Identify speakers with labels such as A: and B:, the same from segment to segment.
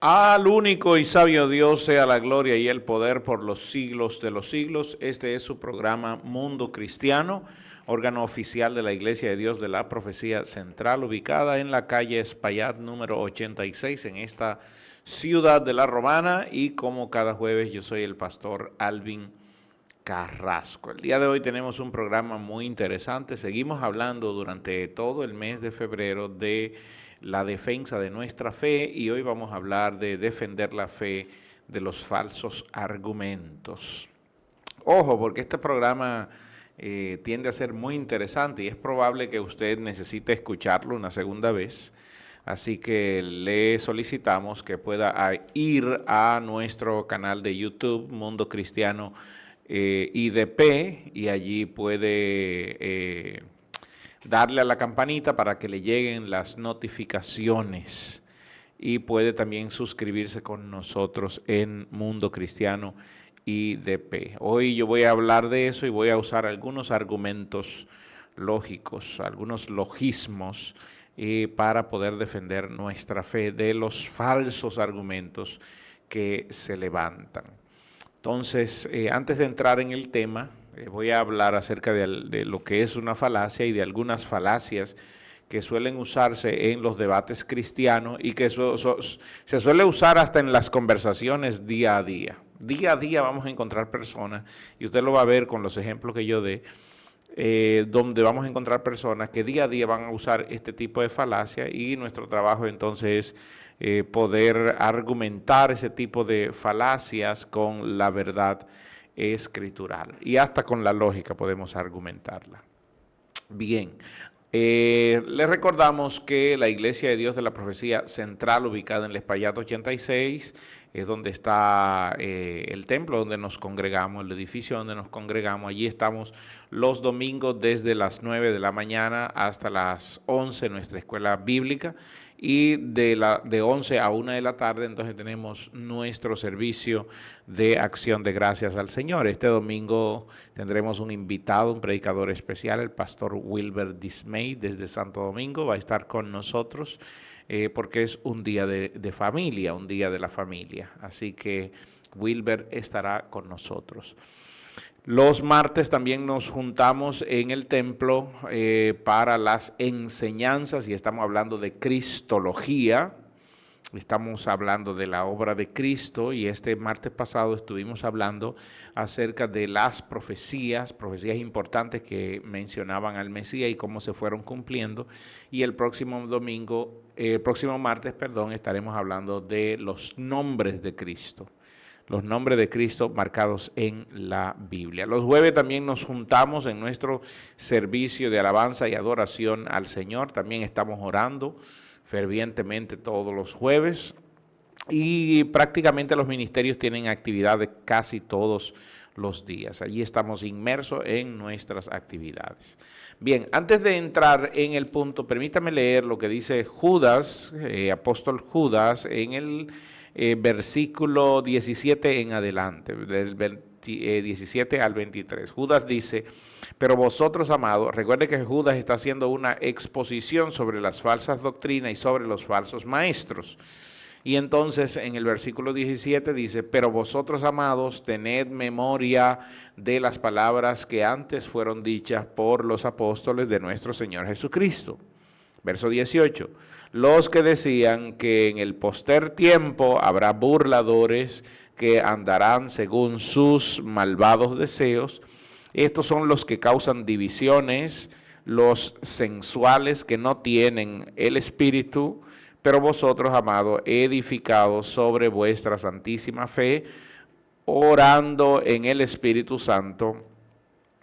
A: Al único y sabio Dios sea la gloria y el poder por los siglos de los siglos. Este es su programa Mundo Cristiano, órgano oficial de la Iglesia de Dios de la Profecía Central, ubicada en la calle Espaillat número 86 en esta ciudad de La Romana. Y como cada jueves, yo soy el pastor Alvin Carrasco. El día de hoy tenemos un programa muy interesante. Seguimos hablando durante todo el mes de febrero de la defensa de nuestra fe y hoy vamos a hablar de defender la fe de los falsos argumentos. Ojo, porque este programa tiende a ser muy interesante y es probable que usted necesite escucharlo una segunda vez. Así que le solicitamos que pueda ir a nuestro canal de YouTube, Mundo Cristiano IDP, y allí puede darle a la campanita para que le lleguen las notificaciones y puede también suscribirse con nosotros en Mundo Cristiano IDP. Hoy yo voy a hablar de eso y voy a usar algunos argumentos lógicos, algunos logismos para poder defender nuestra fe de los falsos argumentos que se levantan. Entonces, antes de entrar en el tema, voy a hablar acerca de lo que es una falacia y de algunas falacias que suelen usarse en los debates cristianos y que se suele usar hasta en las conversaciones día a día. Día a día vamos a encontrar personas, y usted lo va a ver con los ejemplos que yo dé, donde vamos a encontrar personas que día a día van a usar este tipo de falacia y nuestro trabajo entonces es poder argumentar ese tipo de falacias con la verdad escritural y hasta con la lógica podemos argumentarla. Bien, les recordamos que la Iglesia de Dios de la Profecía Central, ubicada en el Espaillat 86, es donde está el templo donde nos congregamos, el edificio donde nos congregamos. Allí estamos los domingos desde las 9 de la mañana hasta las 11 en nuestra escuela bíblica, y de 11 a 1 de la tarde entonces tenemos nuestro servicio de acción de gracias al Señor. Este domingo tendremos un invitado, un predicador especial, el pastor Wilber Dismay desde Santo Domingo, va a estar con nosotros porque es un día de familia, un día de la familia. Así que Wilber estará con nosotros. Los martes también nos juntamos en el templo para las enseñanzas y estamos hablando de cristología. Estamos hablando de la obra de Cristo y este martes pasado estuvimos hablando acerca de las profecías importantes que mencionaban al Mesías y cómo se fueron cumpliendo. Y el próximo martes, estaremos hablando de los nombres de Cristo. Los nombres de Cristo marcados en la Biblia. Los jueves también nos juntamos en nuestro servicio de alabanza y adoración al Señor. También estamos orando fervientemente todos los jueves y prácticamente los ministerios tienen actividades casi todos los días. Allí estamos inmersos en nuestras actividades. Bien, antes de entrar en el punto, permítame leer lo que dice Judas, apóstol Judas, en el versículo 17 en adelante, del 17 al 23. Judas dice: pero vosotros, amados, recuerde que Judas está haciendo una exposición sobre las falsas doctrinas y sobre los falsos maestros. Y entonces en el versículo 17 dice: pero vosotros, amados, tened memoria de las palabras que antes fueron dichas por los apóstoles de nuestro Señor Jesucristo. Verso 18, los que decían que en el poster tiempo habrá burladores que andarán según sus malvados deseos. Estos son los que causan divisiones, los sensuales que no tienen el Espíritu, pero vosotros, amados, edificados sobre vuestra santísima fe, orando en el Espíritu Santo,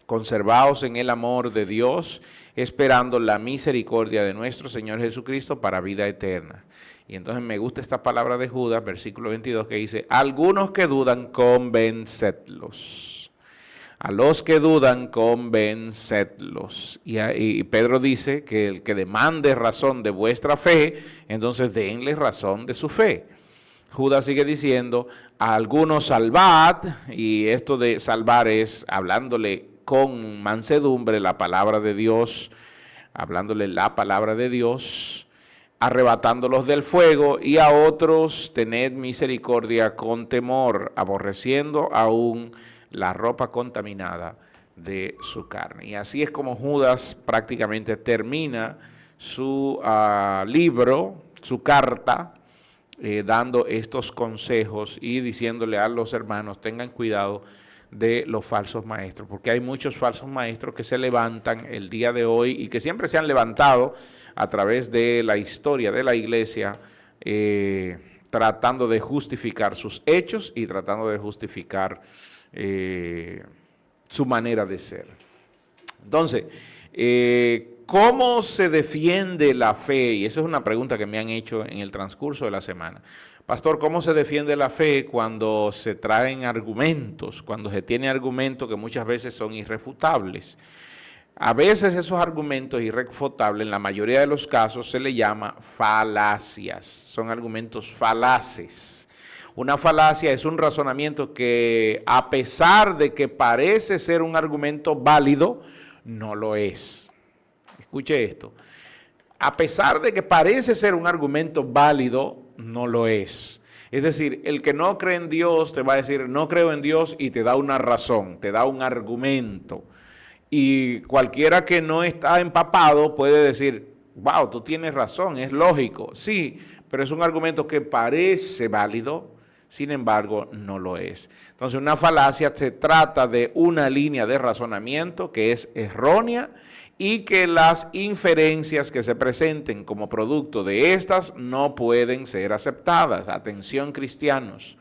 A: conservaos en el amor de Dios, esperando la misericordia de nuestro Señor Jesucristo para vida eterna. Y entonces me gusta esta palabra de Judas, versículo 22, que dice: algunos que dudan, convencedlos. A los que dudan, convencedlos. Y Pedro dice que el que demande razón de vuestra fe, entonces denle razón de su fe. Judas sigue diciendo: a algunos salvad, y esto de salvar es hablándole con mansedumbre la palabra de Dios, hablándole la palabra de Dios, arrebatándolos del fuego, y a otros tened misericordia con temor, aborreciendo aún la ropa contaminada de su carne. Y así es como Judas prácticamente termina su libro, su carta, dando estos consejos y diciéndole a los hermanos: tengan cuidado de los falsos maestros, porque hay muchos falsos maestros que se levantan el día de hoy y que siempre se han levantado a través de la historia de la iglesia, tratando de justificar sus hechos y tratando de justificar su manera de ser. Entonces, ¿cómo se defiende la fe? Y esa es una pregunta que me han hecho en el transcurso de la semana. Pastor, ¿cómo se defiende la fe cuando se traen argumentos, cuando se tiene argumentos que muchas veces son irrefutables? A veces esos argumentos irrefutables, en la mayoría de los casos, se le llama falacias. Son argumentos falaces. Una falacia es un razonamiento que, a pesar de que parece ser un argumento válido, no lo es. Escuche esto. A pesar de que parece ser un argumento válido, no lo es. Es decir, el que no cree en Dios te va a decir: no creo en Dios, y te da una razón, te da un argumento. Y cualquiera que no está empapado puede decir: wow, tú tienes razón, es lógico. Sí, pero es un argumento que parece válido, sin embargo, no lo es. Entonces, una falacia se trata de una línea de razonamiento que es errónea y que las inferencias que se presenten como producto de estas no pueden ser aceptadas. Atención, cristianos.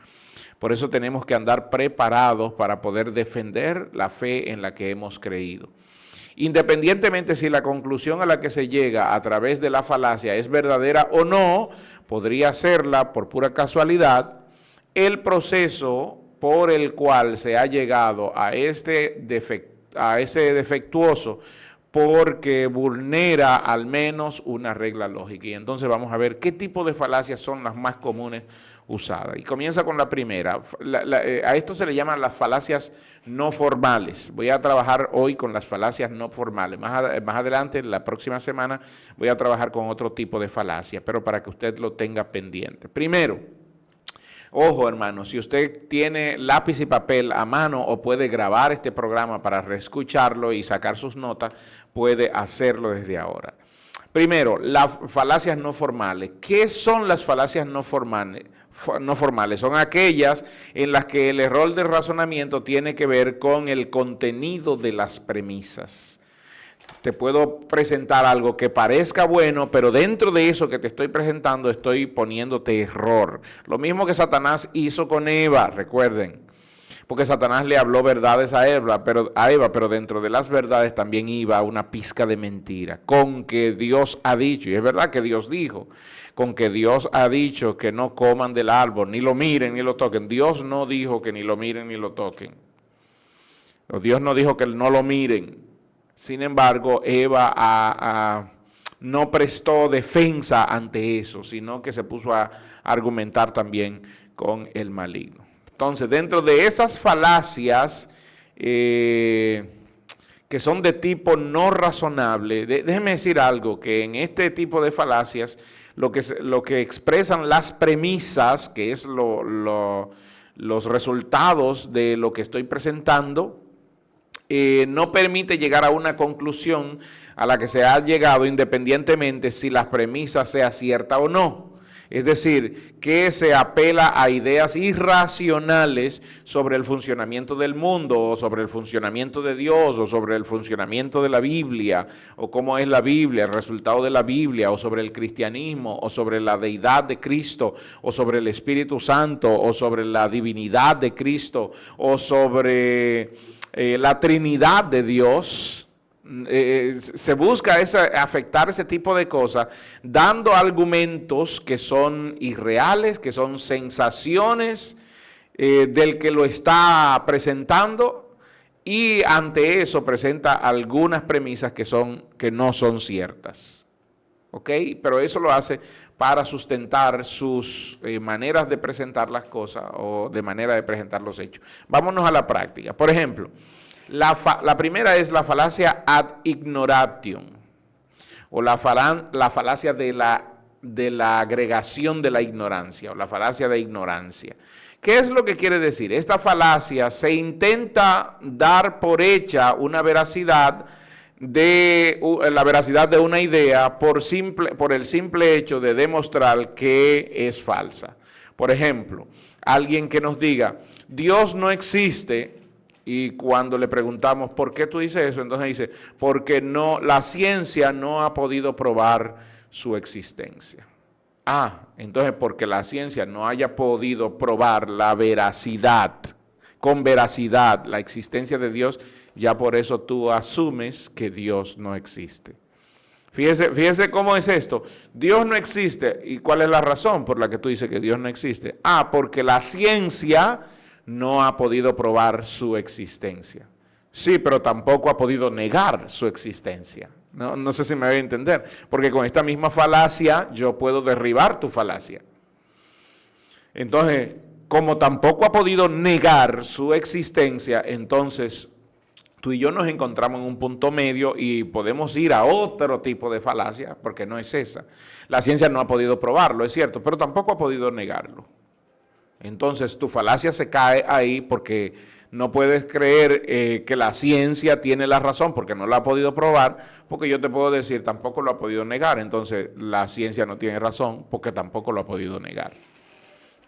A: Por eso tenemos que andar preparados para poder defender la fe en la que hemos creído. Independientemente si la conclusión a la que se llega a través de la falacia es verdadera o no, podría serla por pura casualidad. El proceso por el cual se ha llegado a ese defectuoso, porque vulnera al menos una regla lógica. Y entonces vamos a ver qué tipo de falacias son las más comunes usadas. Y comienza con la primera. A esto se le llaman las falacias no formales. Voy a trabajar hoy con las falacias no formales. Más adelante, la próxima semana, voy a trabajar con otro tipo de falacia, pero para que usted lo tenga pendiente. Primero, ojo, hermano, si usted tiene lápiz y papel a mano o puede grabar este programa para reescucharlo y sacar sus notas, puede hacerlo desde ahora. Primero, las falacias no formales. ¿Qué son las falacias no formales? Son aquellas en las que el error de razonamiento tiene que ver con el contenido de las premisas. Te puedo presentar algo que parezca bueno, pero dentro de eso que te estoy presentando estoy poniéndote error. Lo mismo que Satanás hizo con Eva, recuerden. Porque Satanás le habló verdades a Eva, pero dentro de las verdades también iba una pizca de mentira. Con que Dios ha dicho, y es verdad que Dios dijo, con que Dios ha dicho que no coman del árbol, ni lo miren ni lo toquen. Dios no dijo que ni lo miren ni lo toquen. Dios no dijo que no lo miren. Sin embargo, Eva no prestó defensa ante eso, sino que se puso a argumentar también con el maligno. Entonces, dentro de esas falacias que son de tipo no razonable, déjeme decir algo, que en este tipo de falacias lo que expresan las premisas, que es los resultados de lo que estoy presentando, no permite llegar a una conclusión a la que se ha llegado independientemente si la premisa sea cierta o no. Es decir, que se apela a ideas irracionales sobre el funcionamiento del mundo, o sobre el funcionamiento de Dios, o sobre el funcionamiento de la Biblia, o cómo es la Biblia, el resultado de la Biblia, o sobre el cristianismo, o sobre la deidad de Cristo, o sobre el Espíritu Santo, o sobre la divinidad de Cristo, o sobre la Trinidad de Dios. Se busca afectar ese tipo de cosas dando argumentos que son irreales, que son sensaciones del que lo está presentando, y ante eso presenta algunas premisas que no son ciertas. ¿Ok? Pero eso lo hace para sustentar sus maneras de presentar las cosas o de manera de presentar los hechos. Vámonos a la práctica. Por ejemplo, la primera es la falacia ad ignorantium, o la falacia de la de la agregación de la ignorancia o la falacia de ignorancia. ¿Qué es lo que quiere decir? Esta falacia se intenta dar por hecha una veracidad de la veracidad de una idea por el simple hecho de demostrar que es falsa. Por ejemplo, alguien que nos diga, Dios no existe, y cuando le preguntamos, ¿por qué tú dices eso? Entonces dice, porque la ciencia no ha podido probar su existencia. Entonces porque la ciencia no haya podido probar la veracidad, con veracidad, la existencia de Dios, ya por eso tú asumes que Dios no existe. Fíjese cómo es esto. Dios no existe. ¿Y cuál es la razón por la que tú dices que Dios no existe? Porque la ciencia no ha podido probar su existencia. Sí, pero tampoco ha podido negar su existencia. No sé si me voy a entender, porque con esta misma falacia yo puedo derribar tu falacia. Entonces, como tampoco ha podido negar su existencia, entonces tú y yo nos encontramos en un punto medio y podemos ir a otro tipo de falacia, porque no es esa. La ciencia no ha podido probarlo, es cierto, pero tampoco ha podido negarlo. Entonces tu falacia se cae ahí porque no puedes creer que la ciencia tiene la razón porque no la ha podido probar, porque yo te puedo decir tampoco lo ha podido negar, entonces la ciencia no tiene razón porque tampoco lo ha podido negar.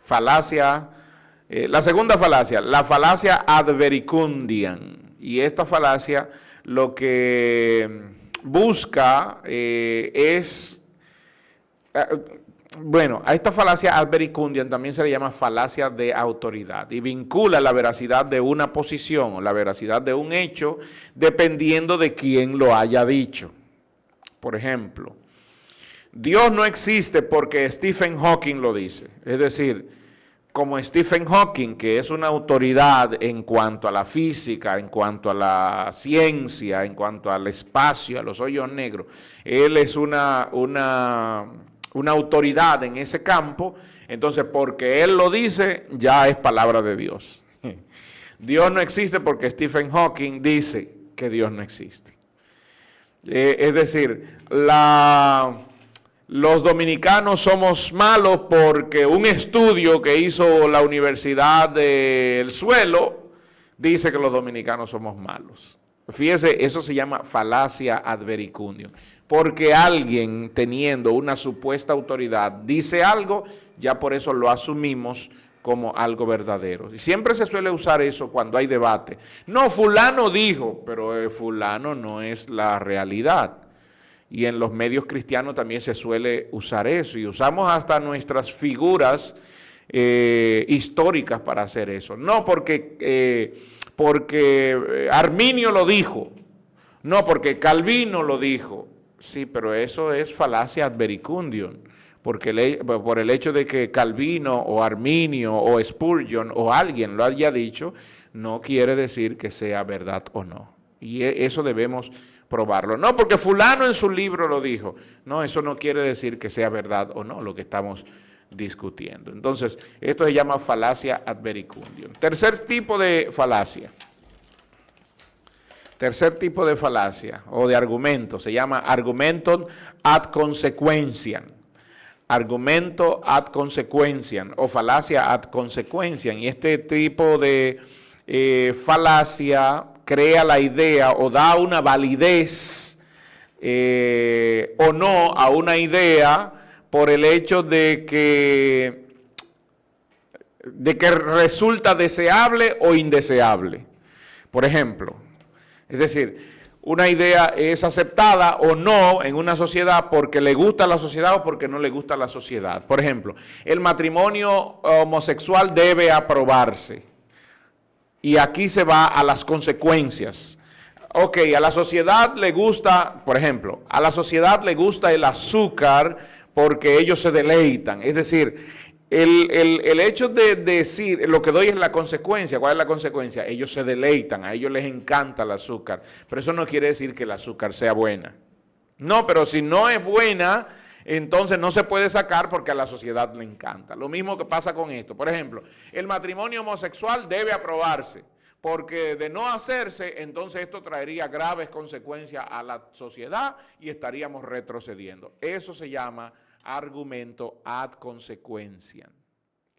A: Falacia, la segunda falacia, la falacia ad verecundiam, y esta falacia lo que busca es... a esta falacia ad verecundiam también se le llama falacia de autoridad y vincula la veracidad de una posición o la veracidad de un hecho dependiendo de quién lo haya dicho. Por ejemplo, Dios no existe porque Stephen Hawking lo dice. Es decir, como Stephen Hawking, que es una autoridad en cuanto a la física, en cuanto a la ciencia, en cuanto al espacio, a los hoyos negros, él es una autoridad en ese campo, entonces porque él lo dice, ya es palabra de Dios. Dios no existe porque Stephen Hawking dice que Dios no existe. Es decir, los dominicanos somos malos porque un estudio que hizo la Universidad del Suelo dice que los dominicanos somos malos. Fíjese, eso se llama falacia ad verecundiam. Porque alguien teniendo una supuesta autoridad dice algo, ya por eso lo asumimos como algo verdadero. Y siempre se suele usar eso cuando hay debate. No, fulano dijo, pero fulano no es la realidad. Y en los medios cristianos también se suele usar eso. Y usamos hasta nuestras figuras históricas para hacer eso. No porque Arminio lo dijo, no porque Calvino lo dijo. Sí, pero eso es falacia ad verecundiam, porque por el hecho de que Calvino o Arminio o Spurgeon o alguien lo haya dicho, no quiere decir que sea verdad o no. Y eso debemos probarlo. No, porque fulano en su libro lo dijo. No, eso no quiere decir que sea verdad o no lo que estamos discutiendo. Entonces, esto se llama falacia ad verecundiam. Tercer tipo de falacia o de argumento se llama argumentum ad consequentiam. Argumento ad consequentiam o falacia ad consequentiam. Y este tipo de falacia crea la idea o da una validez o no a una idea por el hecho de que resulta deseable o indeseable. Por ejemplo, es decir, una idea es aceptada o no en una sociedad porque le gusta a la sociedad o porque no le gusta a la sociedad. Por ejemplo, el matrimonio homosexual debe aprobarse. Y aquí se va a las consecuencias. Ok, a la sociedad le gusta, por ejemplo, a la sociedad le gusta el azúcar porque ellos se deleitan. Es decir, el hecho de decir, lo que doy es la consecuencia. ¿Cuál es la consecuencia? Ellos se deleitan, a ellos les encanta el azúcar. Pero eso no quiere decir que el azúcar sea buena. No, pero si no es buena, entonces no se puede sacar porque a la sociedad le encanta. Lo mismo que pasa con esto. Por ejemplo, el matrimonio homosexual debe aprobarse, porque de no hacerse, entonces esto traería graves consecuencias a la sociedad y estaríamos retrocediendo. Eso se llama argumento ad consequentiam.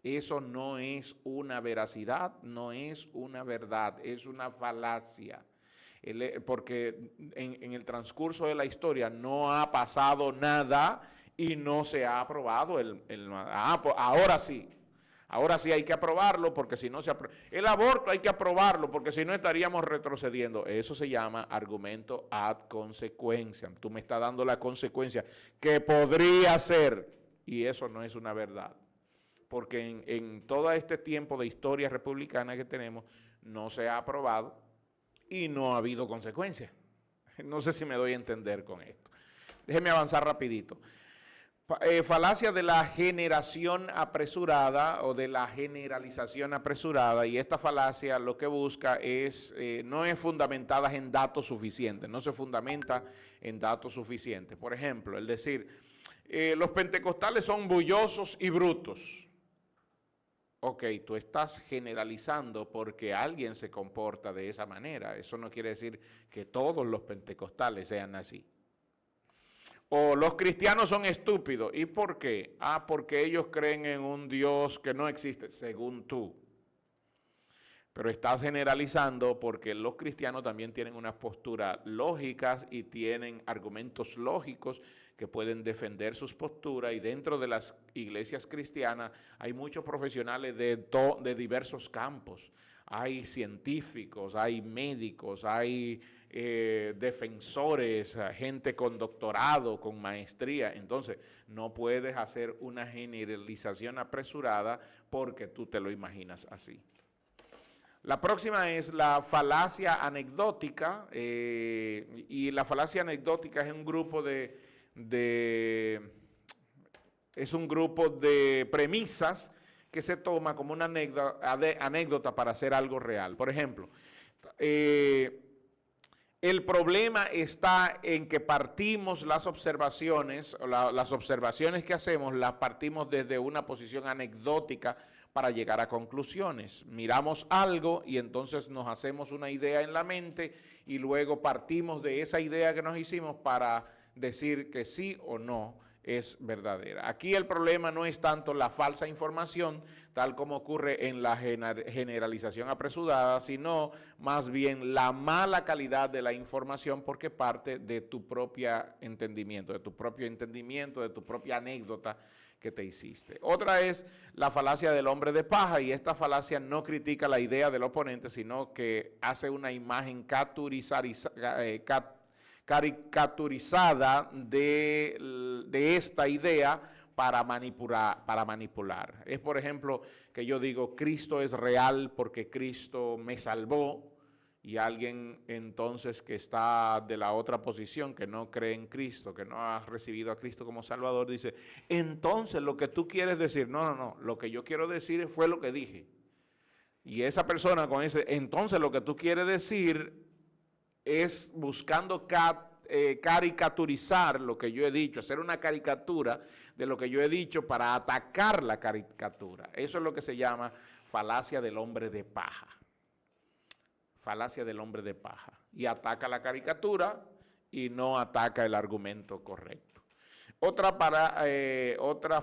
A: Eso no es una veracidad, no es una verdad, es una falacia. Porque en el transcurso de la historia no ha pasado nada y no se ha aprobado ahora sí hay que aprobarlo porque si no se aprueba. El aborto hay que aprobarlo porque si no estaríamos retrocediendo. Eso se llama argumento ad consequentiam. Tú me estás dando la consecuencia que podría ser y eso no es una verdad. Porque en todo este tiempo de historia republicana que tenemos no se ha aprobado y no ha habido consecuencias. No sé si me doy a entender con esto. Déjeme avanzar rapidito. Falacia de la generación apresurada o de la generalización apresurada, y esta falacia lo que busca es, no es fundamentada en datos suficientes, no se fundamenta en datos suficientes. Por ejemplo, el decir, los pentecostales son bullosos y brutos. Ok, tú estás generalizando porque alguien se comporta de esa manera. Eso no quiere decir que todos los pentecostales sean así. O los cristianos son estúpidos. ¿Y por qué? Porque ellos creen en un Dios que no existe, según tú. Pero estás generalizando porque los cristianos también tienen unas posturas lógicas y tienen argumentos lógicos que pueden defender sus posturas, y dentro de las iglesias cristianas hay muchos profesionales de diversos campos. Hay científicos, hay médicos, hay defensores, gente con doctorado, con maestría. Entonces, no puedes hacer una generalización apresurada porque tú te lo imaginas así. La próxima es la falacia anecdótica, y la falacia anecdótica es un grupo de premisas que se toma como una anécdota para hacer algo real. Por ejemplo, el problema está en que partimos las observaciones que hacemos, las partimos desde una posición anecdótica para llegar a conclusiones. Miramos algo y entonces nos hacemos una idea en la mente y luego partimos de esa idea que nos hicimos para decir que sí o no es verdadera. Aquí el problema no es tanto la falsa información, tal como ocurre en la generalización apresurada, sino más bien la mala calidad de la información porque parte de tu propio entendimiento, de tu propia anécdota que te hiciste. Otra es la falacia del hombre de paja, y esta falacia no critica la idea del oponente, sino que hace una imagen caricaturizada de esta idea para manipular. Es, por ejemplo, que yo digo, Cristo es real porque Cristo me salvó, y alguien entonces que está de la otra posición, que no cree en Cristo, que no ha recibido a Cristo como Salvador, dice, entonces lo que tú quieres decir, no, lo que yo quiero decir fue lo que dije. Y esa persona con ese, entonces lo que tú quieres decir es buscando caricaturizar lo que yo he dicho, hacer una caricatura de lo que yo he dicho para atacar la caricatura. Eso es lo que se llama falacia del hombre de paja. Falacia del hombre de paja. Y ataca la caricatura y no ataca el argumento correcto. Otra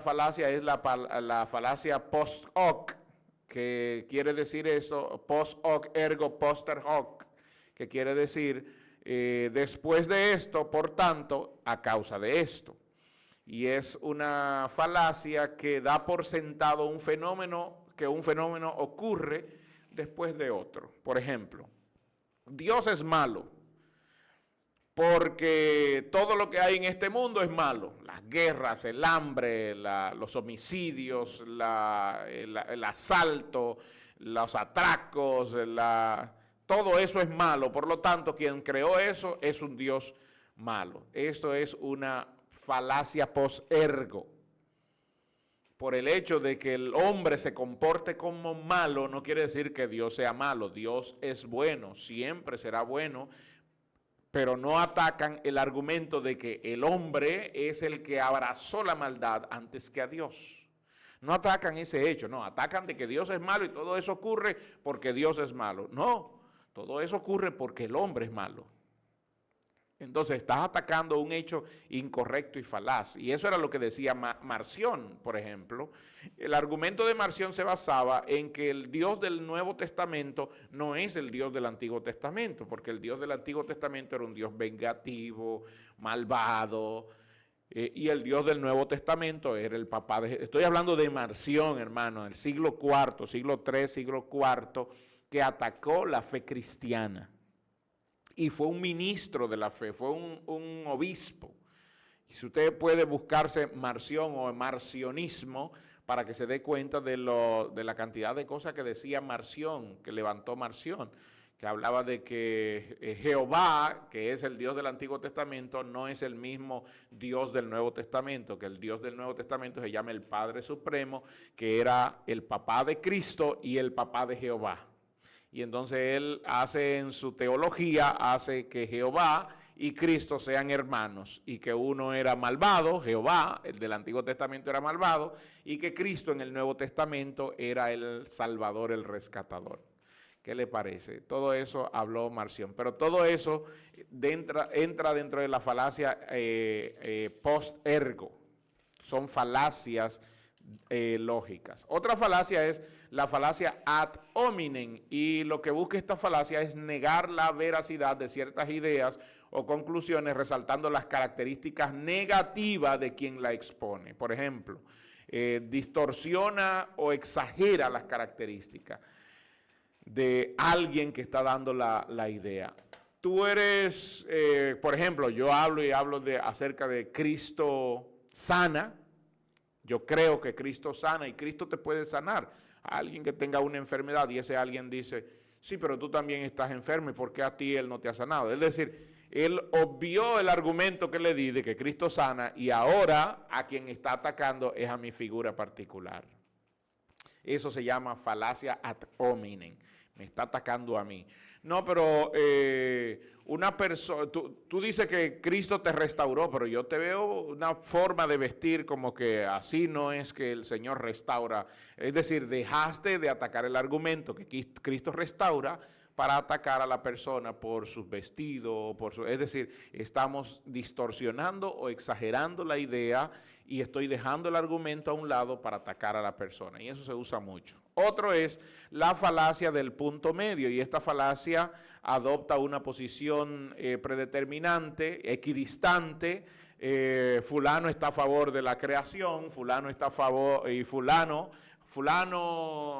A: falacia es la falacia post hoc, que quiere decir eso, post hoc ergo poster hoc, que quiere decir después de esto, por tanto, a causa de esto. Y es una falacia que da por sentado un fenómeno ocurre después de otro. Por ejemplo, Dios es malo porque todo lo que hay en este mundo es malo. Las guerras, el hambre, los homicidios, el asalto, los atracos, todo eso es malo. Por lo tanto, quien creó eso es un Dios malo. Esto es una falacia post ergo. Por el hecho de que el hombre se comporte como malo, no quiere decir que Dios sea malo. Dios es bueno, siempre será bueno, pero no atacan el argumento de que el hombre es el que abrazó la maldad antes que a Dios. No atacan ese hecho, no, atacan de que Dios es malo y todo eso ocurre porque Dios es malo. No, todo eso ocurre porque el hombre es malo. Entonces estás atacando un hecho incorrecto y falaz. Y eso era lo que decía Marción, por ejemplo. El argumento de Marción se basaba en que el Dios del Nuevo Testamento no es el Dios del Antiguo Testamento, porque el Dios del Antiguo Testamento era un Dios vengativo, malvado, y el Dios del Nuevo Testamento era el papá de... Estoy hablando de Marción, hermano, del siglo IV, siglo III, siglo IV, que atacó la fe cristiana. Y fue un ministro de la fe, fue un obispo. Y si usted puede buscarse Marción o marcionismo para que se dé cuenta de la cantidad de cosas que decía Marción, que levantó Marción, que hablaba de que Jehová, que es el Dios del Antiguo Testamento, no es el mismo Dios del Nuevo Testamento, que el Dios del Nuevo Testamento se llama el Padre Supremo, que era el papá de Cristo y el papá de Jehová. Y entonces él hace en su teología, hace que Jehová y Cristo sean hermanos, y que uno era malvado, Jehová, el del Antiguo Testamento era malvado, y que Cristo en el Nuevo Testamento era el Salvador, el rescatador. ¿Qué le parece? Todo eso habló Marción, pero todo eso entra dentro de la falacia post-ergo. Son falacias lógicas. Otra falacia es la falacia ad hominem, y lo que busca esta falacia es negar la veracidad de ciertas ideas o conclusiones, resaltando las características negativas de quien la expone. Por ejemplo, distorsiona o exagera las características de alguien que está dando la idea. Tú eres, por ejemplo, yo hablo acerca de Cristo sana. Yo creo que Cristo sana y Cristo te puede sanar. A alguien que tenga una enfermedad y ese alguien dice, sí, pero tú también estás enfermo, ¿y por qué a ti Él no te ha sanado? Es decir, él obvió el argumento que le di de que Cristo sana, y ahora a quien está atacando es a mi figura particular. Eso se llama falacia ad hominem. Me está atacando a mí. No, pero una persona, tú dices que Cristo te restauró, pero yo te veo una forma de vestir como que así no es que el Señor restaura. Es decir, dejaste de atacar el argumento que Cristo restaura para atacar a la persona por sus vestidos, es decir, estamos distorsionando o exagerando la idea y estoy dejando el argumento a un lado para atacar a la persona, y eso se usa mucho. Otro es la falacia del punto medio, y esta falacia adopta una posición predeterminante, equidistante. Fulano está a favor de la creación, fulano está a favor, y fulano,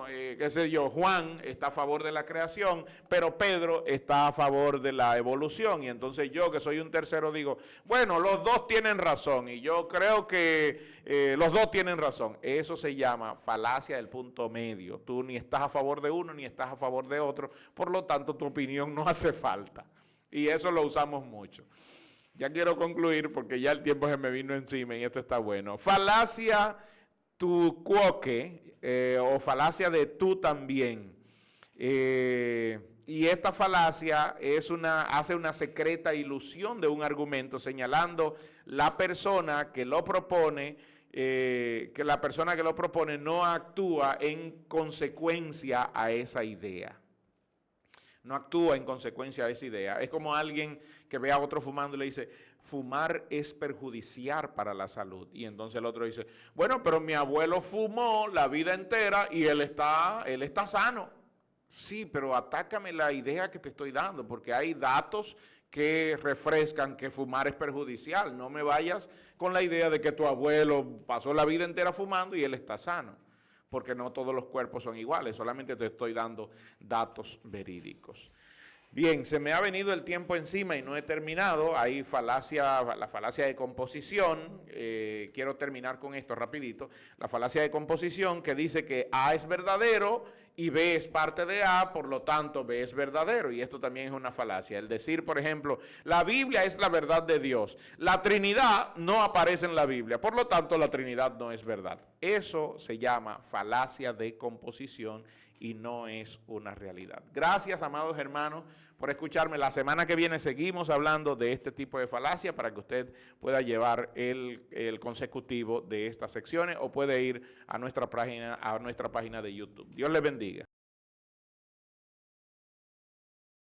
A: qué sé yo, Juan está a favor de la creación, pero Pedro está a favor de la evolución. Y entonces yo, que soy un tercero, digo, bueno, los dos tienen razón, y yo creo que los dos tienen razón. Eso se llama falacia del punto medio. Tú ni estás a favor de uno, ni estás a favor de otro, por lo tanto tu opinión no hace falta. Y eso lo usamos mucho. Ya quiero concluir porque ya el tiempo se me vino encima y esto está bueno. Falacia tu quoque, o falacia de tú también. Y esta falacia hace una secreta ilusión de un argumento, señalando la persona que lo propone, que la persona que lo propone no actúa en consecuencia a esa idea. No actúa en consecuencia a esa idea. Es como alguien que ve a otro fumando y le dice, fumar es perjudicial para la salud. Y entonces el otro dice, bueno, pero mi abuelo fumó la vida entera y él está sano. Sí, pero atácame la idea que te estoy dando, porque hay datos que refrescan que fumar es perjudicial. No me vayas con la idea de que tu abuelo pasó la vida entera fumando y él está sano, porque no todos los cuerpos son iguales, solamente te estoy dando datos verídicos. Bien, se me ha venido el tiempo encima y no he terminado. Hay la falacia de composición. Quiero terminar con esto rapidito. La falacia de composición, que dice que A es verdadero y B es parte de A, por lo tanto B es verdadero, y esto también es una falacia. El decir, por ejemplo, la Biblia es la verdad de Dios, la Trinidad no aparece en la Biblia, por lo tanto la Trinidad no es verdad. Eso se llama falacia de composición y no es una realidad. Gracias, amados hermanos, por escucharme. La semana que viene seguimos hablando de este tipo de falacia para que usted pueda llevar el consecutivo de estas secciones, o puede ir a nuestra página de YouTube. Dios le bendiga.